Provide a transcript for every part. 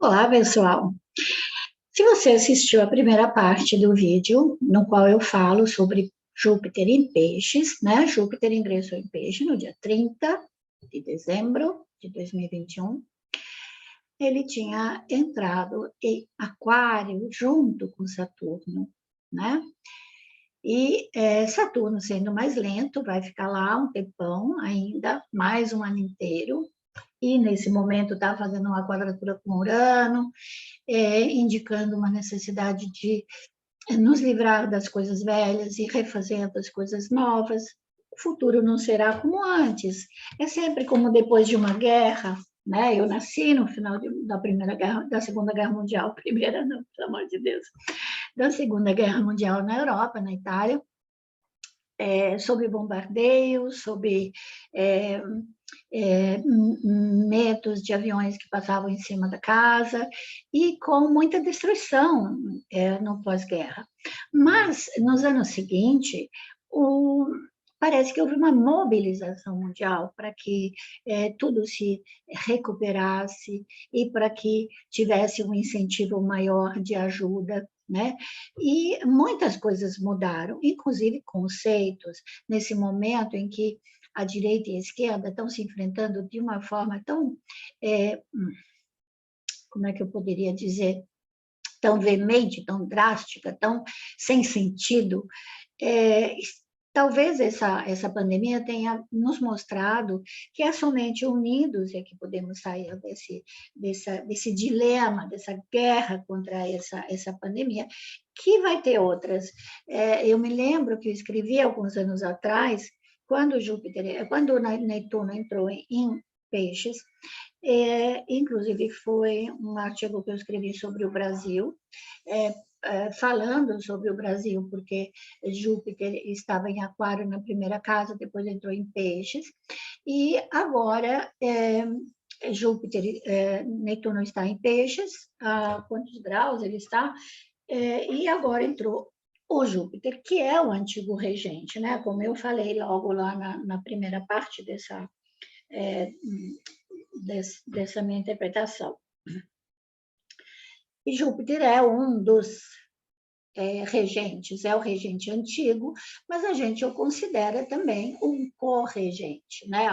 Olá, pessoal. Se você assistiu a primeira parte do vídeo, no qual eu falo sobre Júpiter em Peixes, né? Júpiter ingressou em Peixe no dia 30 de dezembro de 2021. Ele tinha entrado em Aquário junto com Saturno, né? E Saturno, sendo mais lento, vai ficar lá um tempão ainda, mais um ano inteiro. E nesse momento está fazendo uma quadratura com Urano, indicando uma necessidade de nos livrar das coisas velhas e refazer das coisas novas. O futuro não será como antes, é sempre como depois de uma guerra, né? Eu nasci no final da primeira guerra, da Segunda Guerra Mundial, primeira não, pelo amor de Deus, da Segunda Guerra Mundial na Europa, na Itália, sob bombardeio, sob medos de aviões que passavam em cima da casa e com muita destruição no pós-guerra. Mas, nos anos seguintes, parece que houve uma mobilização mundial para que tudo se recuperasse e para que tivesse um incentivo maior de ajuda, né? E muitas coisas mudaram, inclusive conceitos, nesse momento em que a direita e a esquerda estão se enfrentando de uma forma tão, como é que eu poderia dizer, tão veemente, tão drástica, tão sem sentido. Talvez essa pandemia tenha nos mostrado que é somente unidos é que podemos sair desse dilema, dessa guerra contra essa pandemia, que vai ter outras. Eu me lembro que eu escrevi alguns anos atrás, quando Netuno entrou em Peixes, inclusive foi um artigo que eu escrevi sobre o Brasil, falando sobre o Brasil, porque Júpiter estava em Aquário na primeira casa, depois entrou em Peixes, e agora Júpiter, Netuno está em Peixes, a quantos graus ele está, e agora entrou o Júpiter, que é o antigo regente, né? Como eu falei logo lá na primeira parte dessa minha interpretação. E Júpiter é um dos regentes, é o regente antigo, mas a gente o considera também um co-regente, né?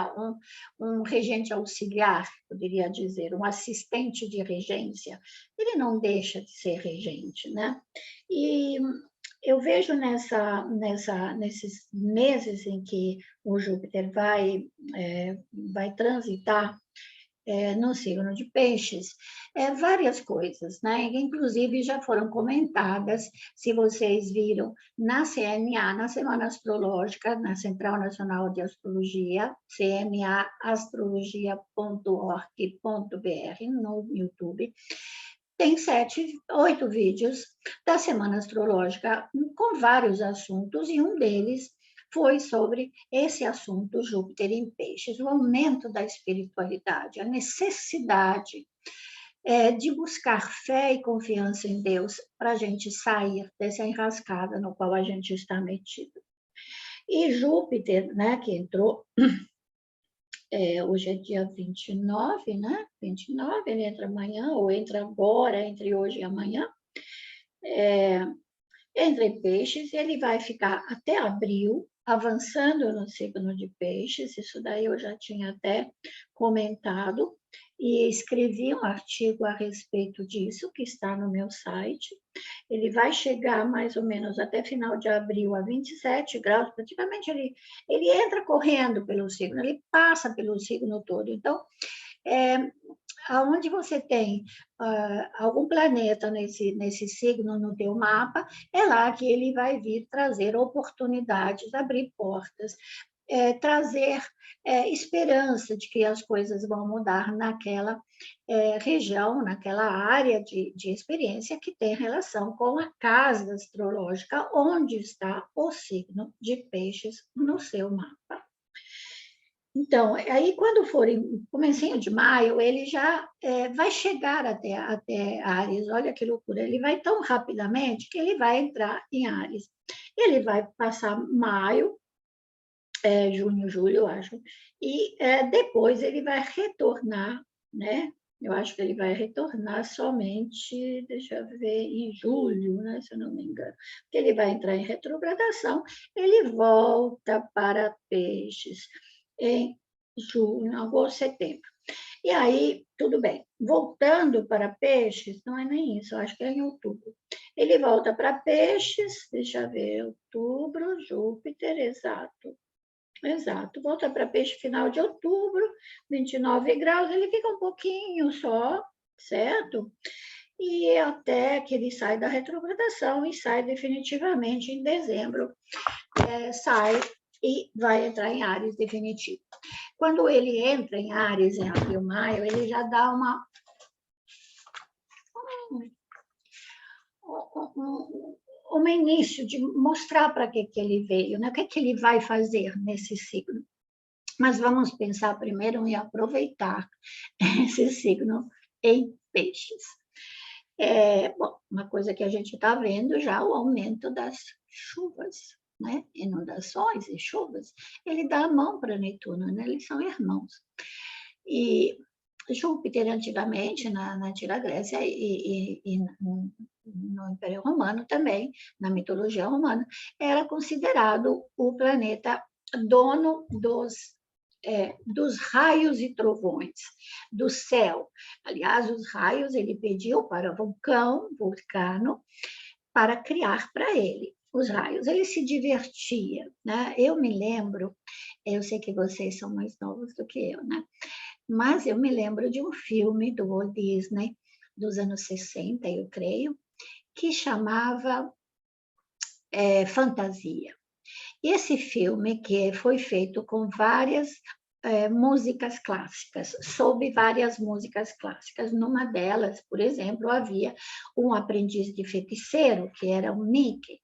um regente auxiliar, poderia dizer, um assistente de regência. Ele não deixa de ser regente, né? E eu vejo nesses meses em que o Júpiter vai transitar no signo de Peixes, várias coisas, né? Inclusive já foram comentadas, se vocês viram, na CNA, na Semana Astrológica, na Central Nacional de Astrologia, cmaastrologia.org.br, no YouTube, tem 8 vídeos da Semana Astrológica com vários assuntos, e um deles foi sobre esse assunto, Júpiter em Peixes, o aumento da espiritualidade, a necessidade de buscar fé e confiança em Deus para a gente sair dessa enrascada no qual a gente está metido. E Júpiter, né, que entrou, hoje é dia 29, né? 29, ele entra amanhã, ou entra agora, entre hoje e amanhã, entra em Peixes, e ele vai ficar até abril, avançando no signo de Peixes. Isso daí eu já tinha até comentado, e escrevi um artigo a respeito disso, que está no meu site. Ele vai chegar mais ou menos até final de abril a 27 graus, praticamente ele entra correndo pelo signo, ele passa pelo signo todo. Então, aonde você tem algum planeta nesse signo no teu mapa, é lá que ele vai vir trazer oportunidades, abrir portas, trazer esperança de que as coisas vão mudar naquela região, naquela área de experiência que tem relação com a casa astrológica, onde está o signo de Peixes no seu mapa. Então, aí quando for em comecinho de maio, ele já vai chegar até Áries. Olha que loucura, ele vai tão rapidamente que ele vai entrar em Áries. Ele vai passar maio, junho, julho, eu acho, e depois ele vai retornar, né, Eu acho que ele vai retornar somente, deixa eu ver, em julho, né, se eu não me engano. Porque ele vai entrar em retrogradação, ele volta para peixes em junho, agosto, setembro. E aí, tudo bem. Voltando para peixes, não é nem isso, eu acho que é em outubro. Ele volta para peixes, deixa eu ver, outubro, Júpiter, exato. Exato, volta para peixe final de outubro, 29 graus, ele fica um pouquinho só, certo? E até que ele sai da retrogradação e sai definitivamente em dezembro, sai e vai entrar em Áries definitivo. Quando ele entra em Áries, em abril, maio, ele já dá um início de mostrar para que ele veio, né? O que ele vai fazer nesse signo. Mas vamos pensar primeiro em aproveitar esse signo em peixes. Bom, uma coisa que a gente está vendo já, o aumento das chuvas, né? Inundações e chuvas. Ele dá a mão para Netuno, né? Eles são irmãos. E Júpiter, antigamente, na antiga Grécia e no Império Romano também, na mitologia romana, era considerado o planeta dono dos raios e trovões do céu. Aliás, os raios ele pediu para Vulcano, para criar para ele os raios. Ele se divertia, né? Eu me lembro, eu sei que vocês são mais novos do que eu, né? Mas eu me lembro de um filme do Walt Disney, dos anos 60, eu creio, que chamava Fantasia. Esse filme que foi feito com várias músicas clássicas, sob várias músicas clássicas. Numa delas, por exemplo, havia um aprendiz de feiticeiro, que era o Mickey,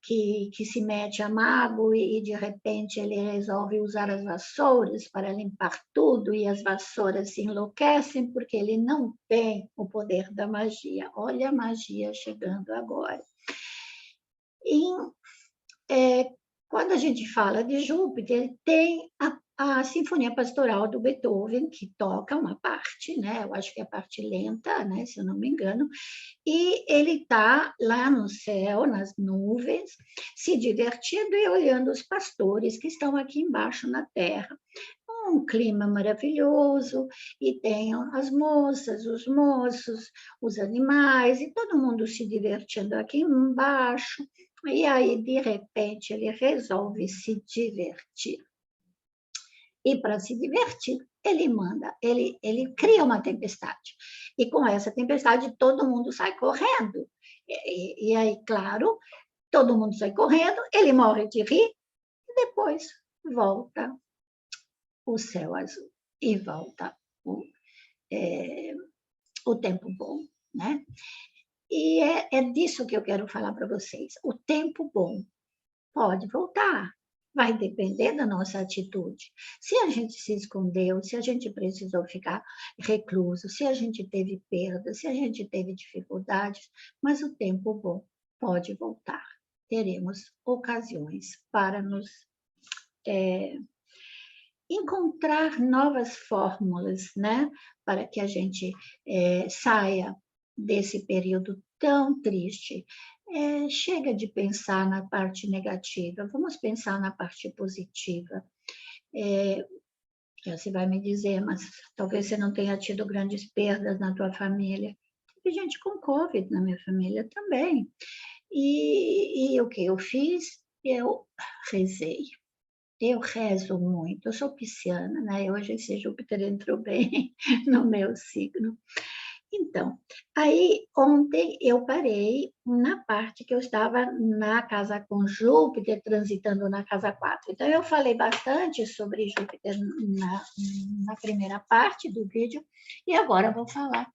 que se mete a mago e de repente ele resolve usar as vassouras para limpar tudo e as vassouras se enlouquecem porque ele não tem o poder da magia. Olha a magia chegando agora. E quando a gente fala de Júpiter, tem a Sinfonia Pastoral do Beethoven, que toca uma parte, né? Eu acho que é a parte lenta, né? Se eu não me engano, e ele está lá no céu, nas nuvens, se divertindo e olhando os pastores que estão aqui embaixo na terra. Um clima maravilhoso, e tem as moças, os moços, os animais, e todo mundo se divertindo aqui embaixo. E aí, de repente, ele resolve se divertir. E para se divertir, ele cria uma tempestade. E com essa tempestade, todo mundo sai correndo. E aí, claro, todo mundo sai correndo, ele morre de rir, e depois volta o céu azul e volta o tempo bom, né? E é disso que eu quero falar para vocês. O tempo bom pode voltar, vai depender da nossa atitude. Se a gente se escondeu, se a gente precisou ficar recluso, se a gente teve perda, se a gente teve dificuldades, mas o tempo bom pode voltar. Teremos ocasiões para nos encontrar novas fórmulas, né? Para que a gente saia desse período tão triste. Chega de pensar na parte negativa, vamos pensar na parte positiva. Você vai me dizer, mas talvez você não tenha tido grandes perdas na tua família. Teve gente com Covid na minha família também. E o que eu fiz? Eu rezei. Eu rezo muito, eu sou pisciana, né? Hoje esse Júpiter entrou bem no meu signo. Então, aí ontem eu parei na parte que eu estava na casa com Júpiter, transitando na casa 4. Então, eu falei bastante sobre Júpiter na primeira parte do vídeo, e agora vou falar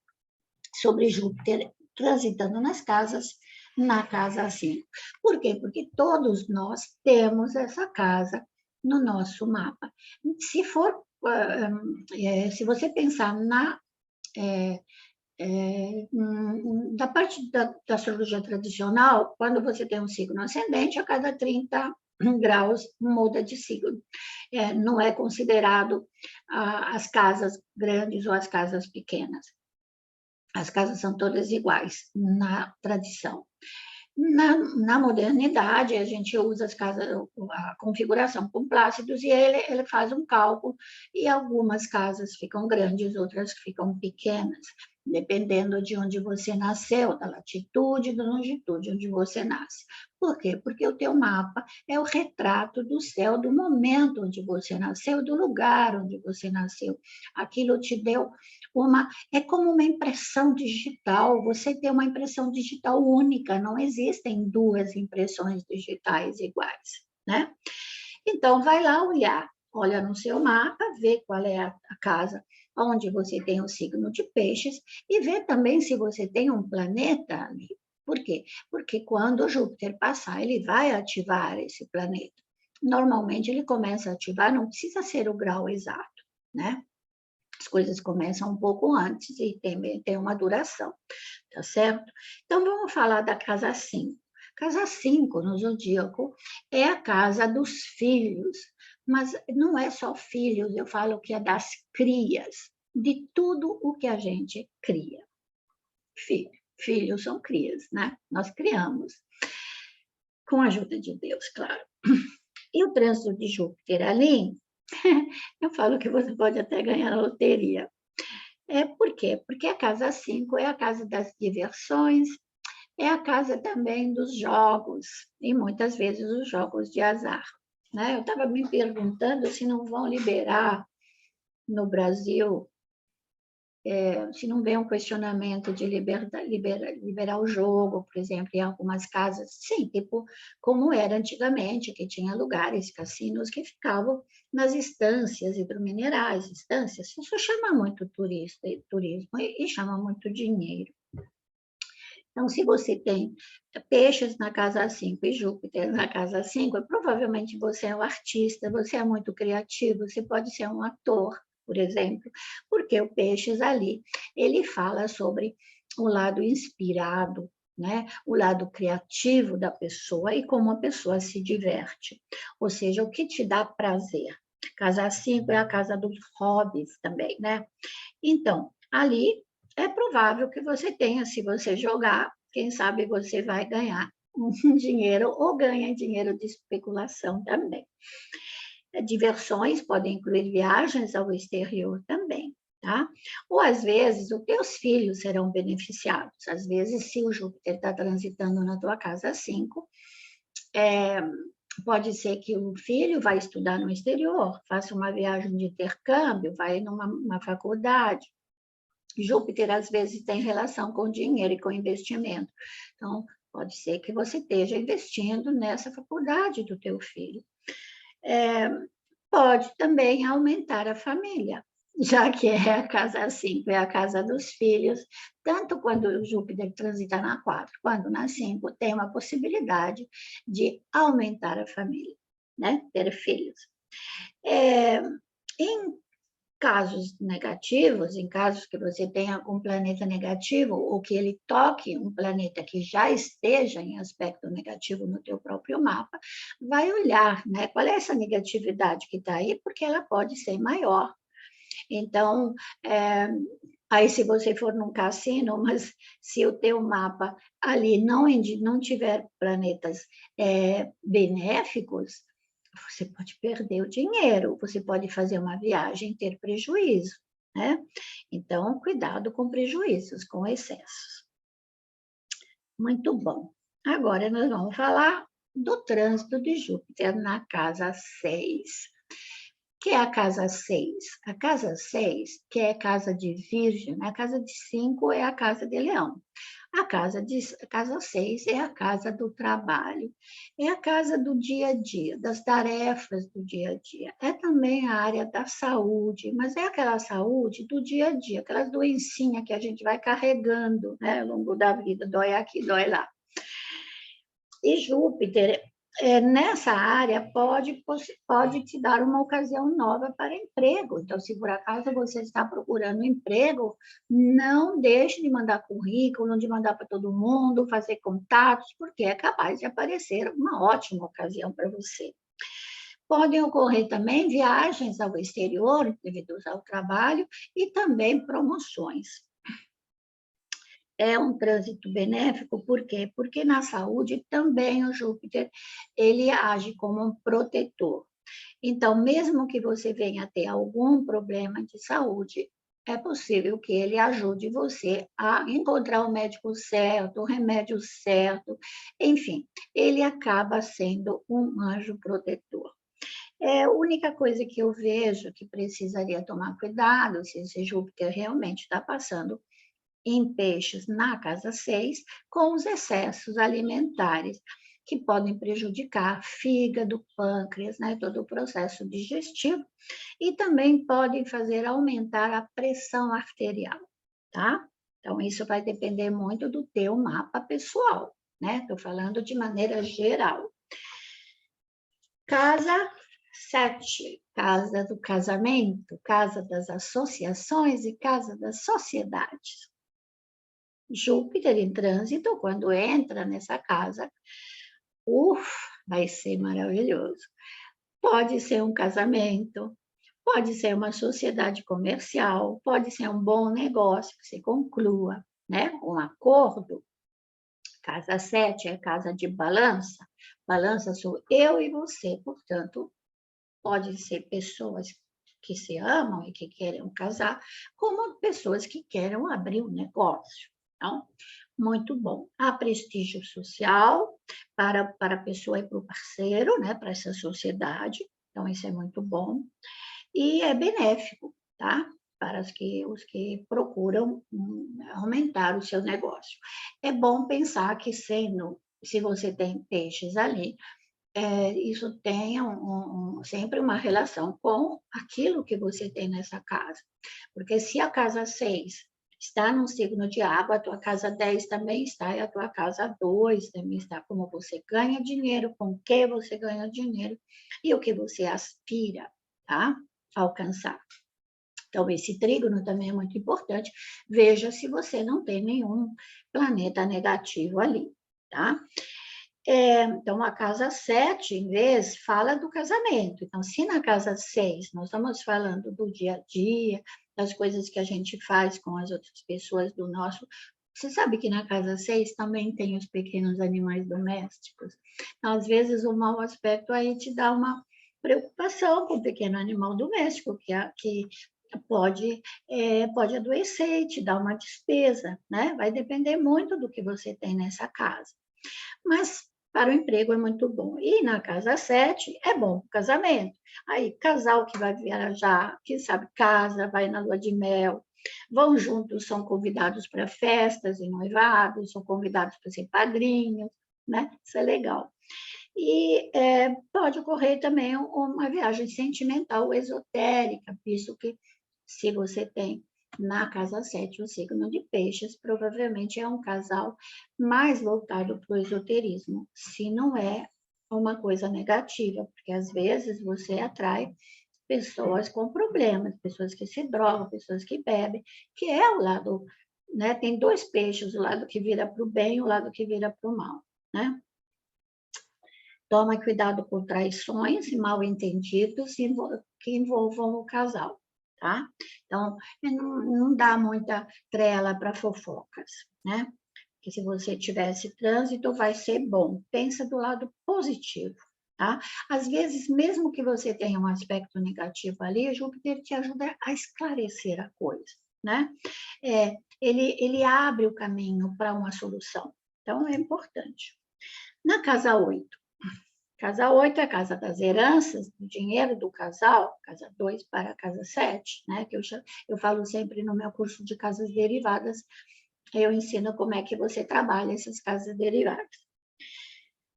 sobre Júpiter transitando nas casas, na casa 5. Por quê? Porque todos nós temos essa casa no nosso mapa. Se você pensar da parte da astrologia tradicional, quando você tem um signo ascendente, a cada 30 graus, muda de signo. Não é considerado as casas grandes ou as casas pequenas. As casas são todas iguais na tradição. Na modernidade, a gente usa as casas, a configuração com plácidos, e ele faz um cálculo, e algumas casas ficam grandes, outras ficam pequenas, dependendo de onde você nasceu, da latitude, da longitude onde você nasce. Por quê? Porque o teu mapa é o retrato do céu, do momento onde você nasceu, do lugar onde você nasceu. Aquilo te deu é como uma impressão digital, você tem uma impressão digital única, não existem duas impressões digitais iguais, né? Então, vai lá olhar, olha no seu mapa, vê qual é a casa onde você tem o signo de peixes e vê também se você tem um planeta ali. Por quê? Porque quando o Júpiter passar, ele vai ativar esse planeta. Normalmente, ele começa a ativar, não precisa ser o grau exato, né? As coisas começam um pouco antes e tem uma duração, tá certo? Então, vamos falar da casa 5. Casa 5 no zodíaco é a casa dos filhos, mas não é só filhos, eu falo que é das crias, de tudo o que a gente cria. Filhos são crias, né? Nós criamos, com a ajuda de Deus, claro. E o trânsito de Júpiter ali, eu falo que você pode até ganhar na loteria. Por quê? Porque a casa 5 é a casa das diversões, é a casa também dos jogos, e muitas vezes os jogos de azar. Né? Eu estava me perguntando se não vão liberar no Brasil, se não vem um questionamento de liberar o jogo, por exemplo, em algumas casas, sim, tipo como era antigamente, que tinha lugares, cassinos que ficavam nas estâncias hidrominerais, estâncias, isso chama muito turismo e chama muito dinheiro. Então, se você tem peixes na casa 5 e Júpiter na casa 5, provavelmente você é um artista, você é muito criativo, você pode ser um ator, por exemplo, porque o peixes ali, ele fala sobre o lado inspirado, né? O lado criativo da pessoa e como a pessoa se diverte. Ou seja, o que te dá prazer. Casa 5 é a casa dos hobbies também, né? Então, ali é provável que você tenha, se você jogar, quem sabe você vai ganhar um dinheiro ou ganha dinheiro de especulação também. Diversões podem incluir viagens ao exterior também, tá? Ou às vezes os teus filhos serão beneficiados. Às vezes, se o Júpiter está transitando na tua casa 5, pode ser que o filho vai estudar no exterior, faça uma viagem de intercâmbio, vai numa faculdade. Júpiter, às vezes, tem relação com dinheiro e com investimento. Então, pode ser que você esteja investindo nessa faculdade do teu filho. Pode também aumentar a família, já que é a casa 5, é a casa dos filhos, tanto quando o Júpiter transita na 4, quanto na 5, tem uma possibilidade de aumentar a família, né? Ter filhos. Em casos negativos, em casos que você tenha algum planeta negativo, ou que ele toque um planeta que já esteja em aspecto negativo no teu próprio mapa, vai olhar, né, qual é essa negatividade que está aí, porque ela pode ser maior. Então, aí se você for num cassino, mas se o teu mapa ali não tiver planetas benéficos, você pode perder o dinheiro, você pode fazer uma viagem e ter prejuízo, né? Então, cuidado com prejuízos, com excessos. Muito bom. Agora nós vamos falar do trânsito de Júpiter na casa 6. Que é a casa 6? A casa 6, que é a casa de Virgem, a casa de 5 é a casa de Leão. A casa 6 é a casa do trabalho, é a casa do dia a dia, das tarefas do dia a dia. É também a área da saúde, mas é aquela saúde do dia a dia, aquelas doencinhas que a gente vai carregando, né, ao longo da vida, dói aqui, dói lá. E Júpiter nessa área pode te dar uma ocasião nova para emprego. Então, se por acaso você está procurando emprego, não deixe de mandar currículo, de mandar para todo mundo, fazer contatos, porque é capaz de aparecer uma ótima ocasião para você. Podem ocorrer também viagens ao exterior, devido ao trabalho, e também promoções. É um trânsito benéfico, por quê? Porque na saúde também o Júpiter, ele age como um protetor. Então, mesmo que você venha ter algum problema de saúde, é possível que ele ajude você a encontrar o médico certo, o remédio certo, enfim, ele acaba sendo um anjo protetor. A única coisa que eu vejo que precisaria tomar cuidado, se esse Júpiter realmente está passando em peixes na casa 6, com os excessos alimentares, que podem prejudicar fígado, pâncreas, né, todo o processo digestivo, e também podem fazer aumentar a pressão arterial, tá? Então, isso vai depender muito do teu mapa pessoal, né? Estou falando de maneira geral. Casa 7, casa do casamento, casa das associações e casa das sociedades. Júpiter em trânsito, quando entra nessa casa, vai ser maravilhoso. Pode ser um casamento, pode ser uma sociedade comercial, pode ser um bom negócio que se conclua, né? Um acordo. Casa 7 é casa de balança. Balança sou eu e você, portanto, pode ser pessoas que se amam e que querem casar, como pessoas que querem abrir um negócio. Então, muito bom. Há prestígio social para a pessoa e para o parceiro, né, para essa sociedade. Então, isso é muito bom. E é benéfico, tá? Para os que procuram aumentar o seu negócio. É bom pensar que se você tem peixes ali, isso tenha sempre uma relação com aquilo que você tem nessa casa. Porque se a casa 6 está num signo de água, a tua casa 10 também está, e a tua casa 2 também está, como você ganha dinheiro, com que você ganha dinheiro e o que você aspira, tá? Alcançar. Então, esse trígono também é muito importante. Veja se você não tem nenhum planeta negativo ali, tá? Então, a casa 7, em vez, fala do casamento. Então, se na casa 6 nós estamos falando do dia a dia, das coisas que a gente faz com as outras pessoas do nosso. Você sabe que na casa 6 também tem os pequenos animais domésticos. Então, às vezes, o mau aspecto aí te dá uma preocupação com o pequeno animal doméstico, que pode adoecer e te dar uma despesa, né? Vai depender muito do que você tem nessa casa. Mas para o emprego é muito bom. E na casa 7 é bom o casamento. Aí, casal que vai viajar, que sabe, casa, vai na lua de mel, vão juntos, são convidados para festas e noivados, são convidados para ser padrinhos, né? Isso é legal. E pode ocorrer também uma viagem sentimental esotérica, visto que se você tem na casa 7 o signo de peixes, provavelmente é um casal mais voltado para o esoterismo, se não é uma coisa negativa, porque às vezes você atrai pessoas com problemas, pessoas que se drogam, pessoas que bebem, que é o lado, né? Tem dois peixes, o lado que vira para o bem e o lado que vira para o mal, né? Toma cuidado com traições e mal-entendidos que envolvam o casal, tá? Então, não dá muita trela para fofocas, né? Que se você tivesse trânsito, vai ser bom. Pensa do lado positivo, tá? Às vezes, mesmo que você tenha um aspecto negativo ali, Júpiter te ajuda a esclarecer a coisa, né? Ele abre o caminho para uma solução. Então, é importante. Na casa 8, casa 8 é a casa das heranças, do dinheiro do casal, casa 2 para a casa 7, né? Que eu falo sempre no meu curso de casas derivadas, eu ensino como é que você trabalha essas casas derivadas.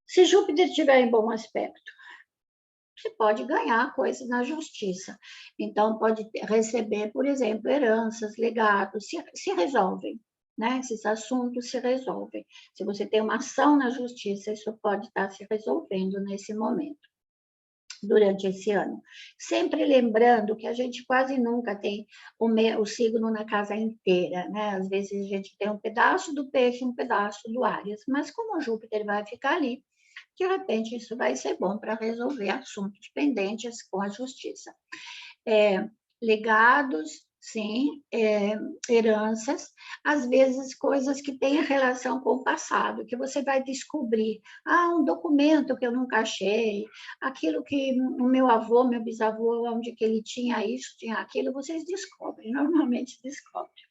Se Júpiter estiver em bom aspecto, você pode ganhar coisas na justiça. Então, pode receber, por exemplo, heranças, legados, se resolvem, né? Esses assuntos se resolvem. Se você tem uma ação na justiça, isso pode estar se resolvendo nesse momento, durante esse ano. Sempre lembrando que a gente quase nunca tem o signo na casa inteira, né? Às vezes a gente tem um pedaço do peixe, um pedaço do Áries, mas como o Júpiter vai ficar ali, de repente isso vai ser bom para resolver assuntos pendentes com a justiça. Legados, sim, heranças, às vezes coisas que têm relação com o passado, que você vai descobrir. Um documento que eu nunca achei, aquilo que o meu avô, meu bisavô, onde que ele tinha isso, tinha aquilo, vocês descobrem, normalmente descobrem.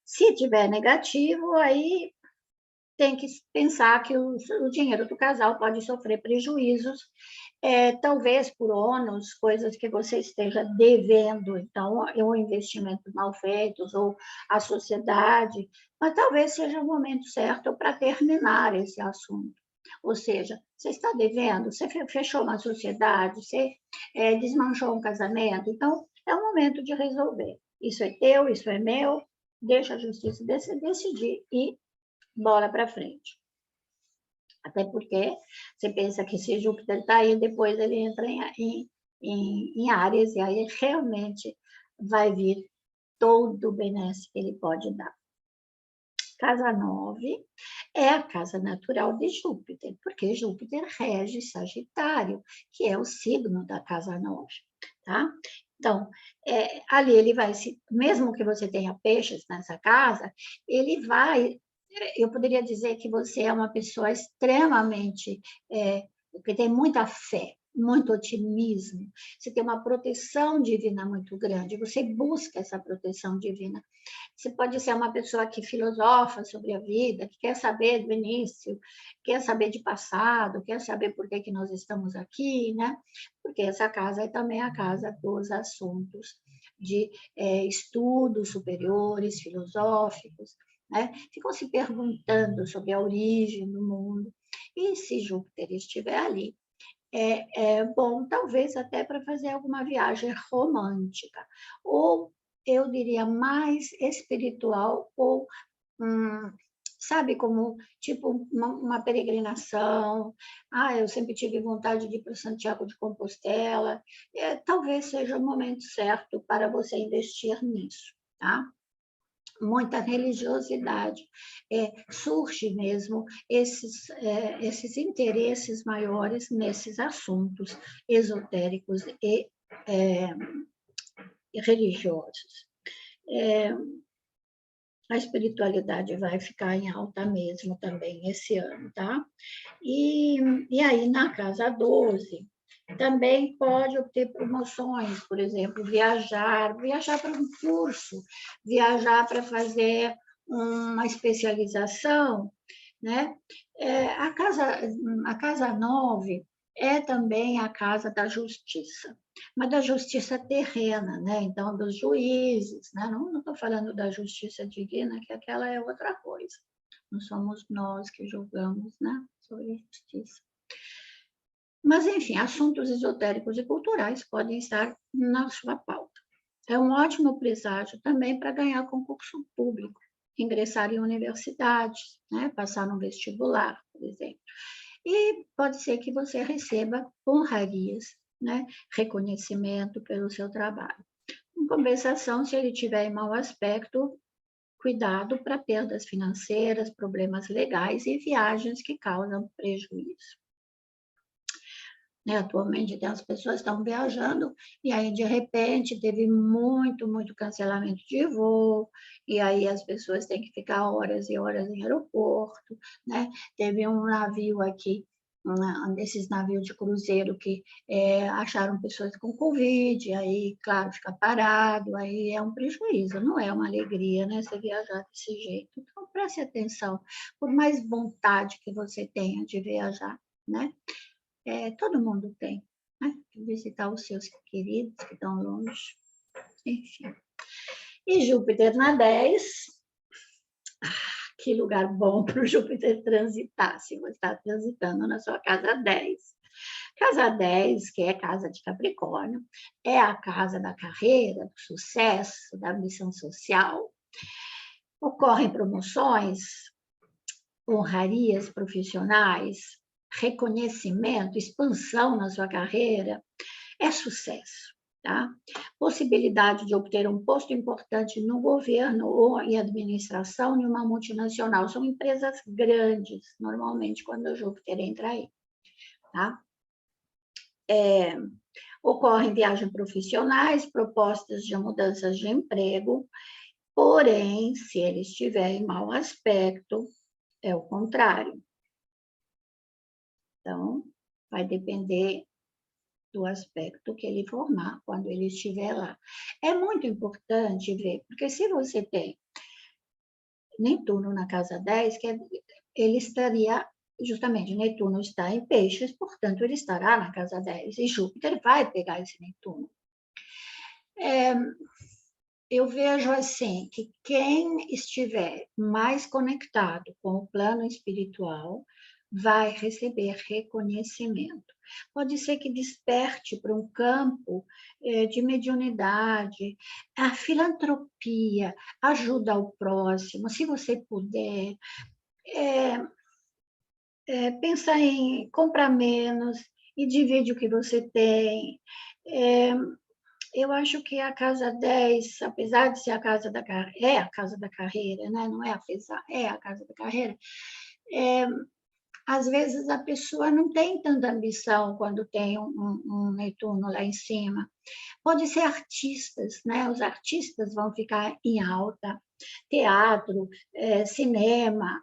Se tiver negativo, aí tem que pensar que o dinheiro do casal pode sofrer prejuízos, talvez por ônus, coisas que você esteja devendo, então, ou investimentos mal feitos, ou a sociedade, mas talvez seja o momento certo para terminar esse assunto. Ou seja, você está devendo, você fechou uma sociedade, você desmanchou um casamento, então é o momento de resolver. Isso é teu, isso é meu, deixa a justiça decidir e bola para frente. Até porque você pensa que se Júpiter está aí, depois ele entra em Áries, e aí realmente vai vir todo o benesse que ele pode dar. Casa 9 é a casa natural de Júpiter, porque Júpiter rege Sagitário, que é o signo da casa 9, tá? Então, ali ele vai, mesmo que você tenha peixes nessa casa, ele vai, eu poderia dizer que você é uma pessoa extremamente, que tem muita fé, muito otimismo, você tem uma proteção divina muito grande, você busca essa proteção divina. Você pode ser uma pessoa que filosofa sobre a vida, que quer saber do início, quer saber de passado, quer saber por que nós estamos aqui, né? Porque essa casa é também a casa dos assuntos de estudos superiores, filosóficos, né? Ficam se perguntando sobre a origem do mundo. E se Júpiter estiver ali, é bom, talvez até para fazer alguma viagem romântica, ou eu diria mais espiritual, ou sabe, como tipo uma peregrinação. Eu sempre tive vontade de ir para Santiago de Compostela. Talvez seja o momento certo para você investir nisso, tá? Muita religiosidade. Surge mesmo esses interesses maiores nesses assuntos esotéricos e religiosos. A espiritualidade vai ficar em alta mesmo também esse ano, tá? E aí, na casa 12, também pode obter promoções, por exemplo, viajar para um curso, viajar para fazer uma especialização, né? A casa 9 é também a casa da justiça, mas da justiça terrena, né? Então, dos juízes, né? Não estou falando da justiça divina, que aquela é outra coisa. Não somos nós que julgamos, né? Sobre a justiça. Mas, enfim, assuntos esotéricos e culturais podem estar na sua pauta. É um ótimo presságio também para ganhar concurso público, ingressar em universidades, né? Passar no vestibular, por exemplo. E pode ser que você receba honrarias, né? Reconhecimento pelo seu trabalho. Em compensação, se ele tiver em mau aspecto, cuidado para perdas financeiras, problemas legais e viagens que causam prejuízo. Atualmente, as pessoas estão viajando e aí, de repente, teve muito, muito cancelamento de voo, e aí as pessoas têm que ficar horas e horas em aeroporto, né? Teve um navio aqui, desses navios de cruzeiro que acharam pessoas com Covid, aí, claro, fica parado, aí é um prejuízo, não é uma alegria, né? Você viajar desse jeito. Então, preste atenção, por mais vontade que você tenha de viajar, né? Todo mundo tem, né? Visitar os seus queridos que estão longe, enfim. E Júpiter na 10, que lugar bom para o Júpiter transitar, se você está transitando na sua casa 10. Casa 10, que é casa de Capricórnio, é a casa da carreira, do sucesso, da missão social. Ocorrem promoções, honrarias profissionais, reconhecimento, expansão na sua carreira, é sucesso. Tá? Possibilidade de obter um posto importante no governo ou em administração em uma multinacional. São empresas grandes, normalmente, quando o Júpiter entra aí. Tá? Ocorrem viagens profissionais, propostas de mudanças de emprego, porém, se ele estiver em mau aspecto, é o contrário. Então, vai depender do aspecto que ele formar quando ele estiver lá. É muito importante ver, porque se você tem Netuno na casa 10, ele estaria, justamente, Netuno está em peixes, portanto, ele estará na casa 10, e Júpiter vai pegar esse Netuno. Eu vejo assim, que quem estiver mais conectado com o plano espiritual vai receber reconhecimento. Pode ser que desperte para um campo de mediunidade, a filantropia, ajuda ao próximo, se você puder. Pensa em comprar menos e divide o que você tem. Eu acho que a casa 10, apesar de ser a casa da carreira, é a casa da carreira, né? Não é apesar, é a casa da carreira. Às vezes a pessoa não tem tanta ambição quando tem um Netuno lá em cima. Pode ser artistas, né? Os artistas vão ficar em alta, teatro, cinema,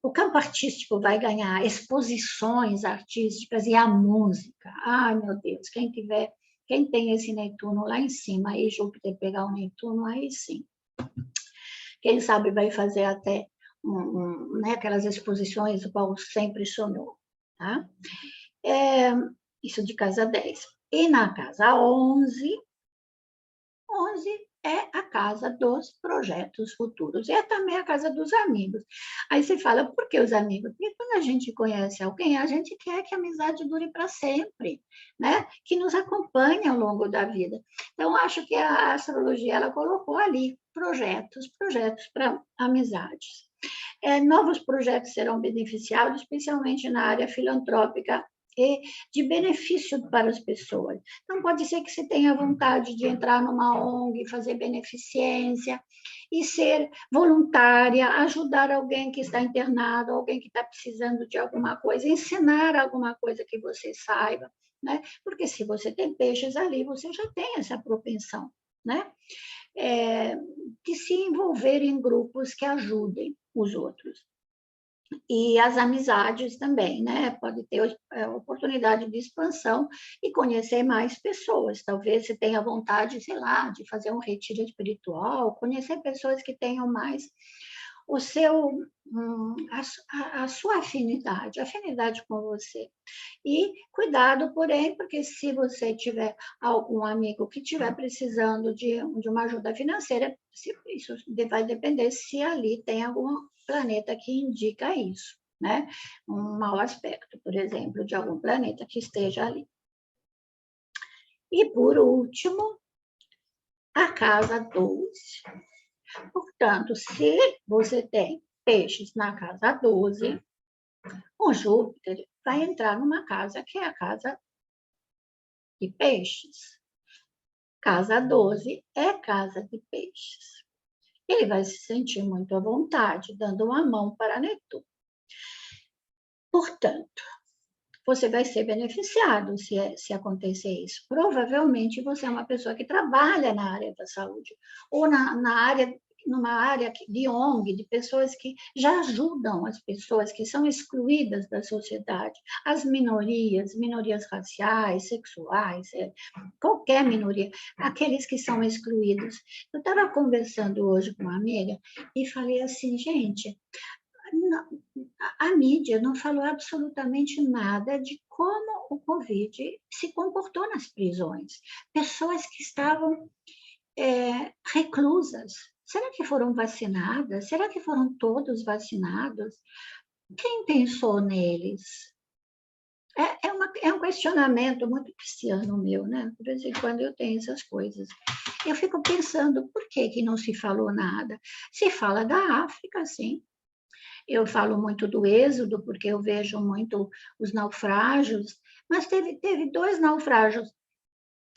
o campo artístico vai ganhar exposições artísticas e a música. Ai, meu Deus, quem tem esse Netuno lá em cima, aí Júpiter pegar o Netuno, aí sim. Quem sabe vai fazer até né, aquelas exposições do qual sempre sonhou. Tá? Isso de casa 10. E na casa 11 é a casa dos projetos futuros. E é também a casa dos amigos. Aí você fala, por que os amigos? Porque quando a gente conhece alguém, a gente quer que a amizade dure para sempre, né? Que nos acompanhe ao longo da vida. Então, acho que a astrologia ela colocou ali projetos para amizades. Novos projetos serão beneficiados, especialmente na área filantrópica e de benefício para as pessoas. Então, pode ser que você tenha vontade de entrar numa ONG, fazer beneficência e ser voluntária, ajudar alguém que está internado, alguém que está precisando de alguma coisa, ensinar alguma coisa que você saiba, né? Porque se você tem peixes ali, você já tem essa propensão, né? De se envolver em grupos que ajudem os outros. E as amizades também, né? Pode ter oportunidade de expansão e conhecer mais pessoas. Talvez você tenha vontade, sei lá, de fazer um retiro espiritual, conhecer pessoas que tenham mais o seu, a sua afinidade com você. E cuidado, porém, porque se você tiver algum amigo que estiver precisando de uma ajuda financeira, isso vai depender se ali tem algum planeta que indica isso, né? Um mau aspecto, por exemplo, de algum planeta que esteja ali. E, por último, a casa 12. Portanto, se você tem peixes na casa 12, o Júpiter vai entrar numa casa que é a casa de peixes. Casa 12 é casa de peixes. Ele vai se sentir muito à vontade, dando uma mão para Netuno. Portanto, você vai ser beneficiado se acontecer isso. Provavelmente você é uma pessoa que trabalha na área da saúde, ou numa área de ONG, de pessoas que já ajudam as pessoas que são excluídas da sociedade, as minorias raciais, sexuais, qualquer minoria, aqueles que são excluídos. Eu estava conversando hoje com uma amiga e falei assim, gente, a mídia não falou absolutamente nada de como o Covid se comportou nas prisões. Pessoas que estavam reclusas. Será que foram vacinadas? Será que foram todos vacinados? Quem pensou neles? É um questionamento muito cristiano meu, né? De vez em quando eu tenho essas coisas. Eu fico pensando, por que não se falou nada? Se fala da África, sim. Eu falo muito do êxodo, porque eu vejo muito os naufrágios, mas teve 2 naufrágios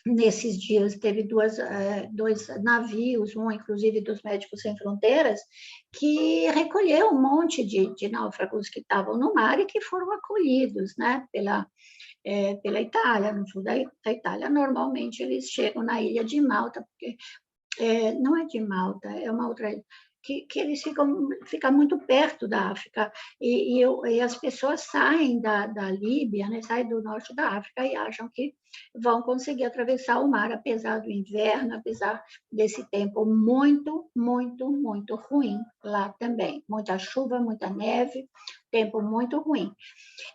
nesses dias. Teve 2 navios, um inclusive dos Médicos Sem Fronteiras, que recolheu um monte de náufragos que estavam no mar e que foram acolhidos, né, pela Itália, no sul da Itália. Normalmente eles chegam na ilha de Malta, porque não é de Malta, é uma outra ilha, que eles ficam muito perto da África, e as pessoas saem da Líbia, né, saem do norte da África e acham que vão conseguir atravessar o mar, apesar do inverno, apesar desse tempo muito, muito, muito ruim lá também. Muita chuva, muita neve, tempo muito ruim.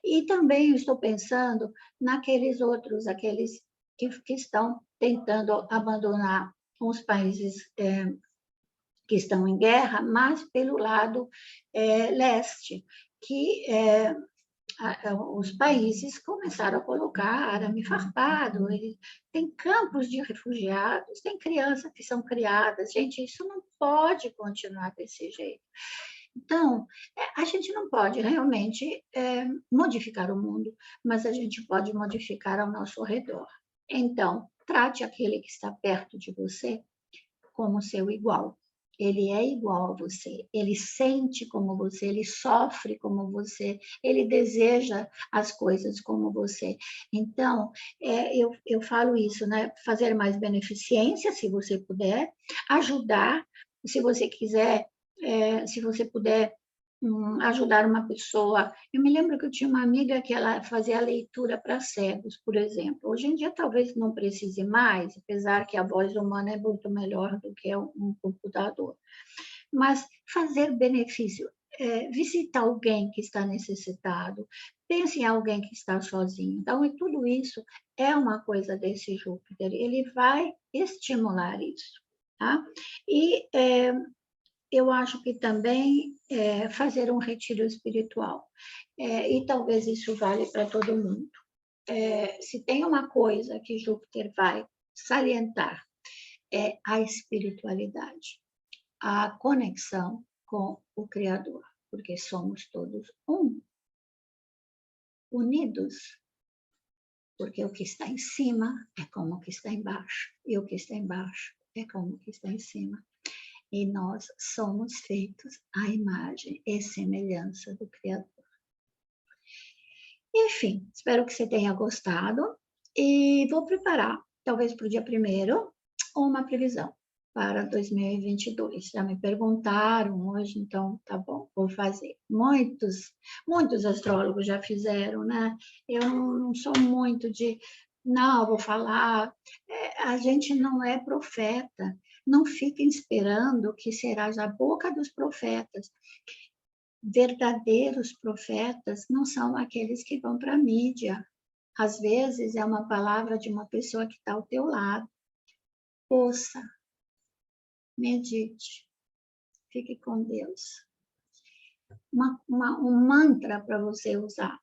E também estou pensando naqueles outros, aqueles que estão tentando abandonar os países que estão em guerra, mas pelo lado leste, que os países começaram a colocar arame farpado, tem campos de refugiados, tem crianças que são criadas. Gente, isso não pode continuar desse jeito. Então, a gente não pode realmente modificar o mundo, mas a gente pode modificar ao nosso redor. Então, trate aquele que está perto de você como seu igual. Ele é igual a você, ele sente como você, ele sofre como você, ele deseja as coisas como você. Então, eu falo isso, né? Fazer mais beneficência, se você puder, ajudar, se você quiser, se você puder ajudar uma pessoa. Eu me lembro que eu tinha uma amiga que ela fazia leitura para cegos, por exemplo. Hoje em dia talvez não precise mais, apesar que a voz humana é muito melhor do que um computador. Mas fazer benefício, visitar alguém que está necessitado, pense em alguém que está sozinho. Então, e tudo isso é uma coisa desse Júpiter, ele vai estimular isso. Tá? E eu acho que também fazer um retiro espiritual. E talvez isso vale para todo mundo. Se tem uma coisa que Júpiter vai salientar, é a espiritualidade, a conexão com o Criador, porque somos todos um, unidos, porque o que está em cima é como o que está embaixo, e o que está embaixo é como o que está em cima. E nós somos feitos à imagem e semelhança do Criador. Enfim, espero que você tenha gostado e vou preparar, talvez para o dia 1º, uma previsão para 2022. Já me perguntaram hoje, então tá bom, vou fazer. Muitos astrólogos já fizeram, né? Eu não sou muito de, não, vou falar. A gente não é profeta. Não fiquem esperando que será da boca dos profetas. Verdadeiros profetas não são aqueles que vão para a mídia. Às vezes é uma palavra de uma pessoa que está ao teu lado. Ouça, medite, fique com Deus. Um mantra para você usar.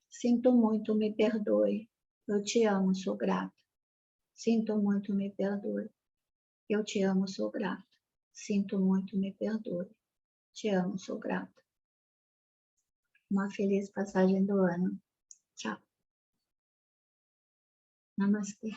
Sinto muito, me perdoe. Eu te amo, sou grata. Sinto muito, me perdoe. Eu te amo, sou grata. Sinto muito, me perdoe. Te amo, sou grata. Uma feliz passagem do ano. Tchau. Namastê.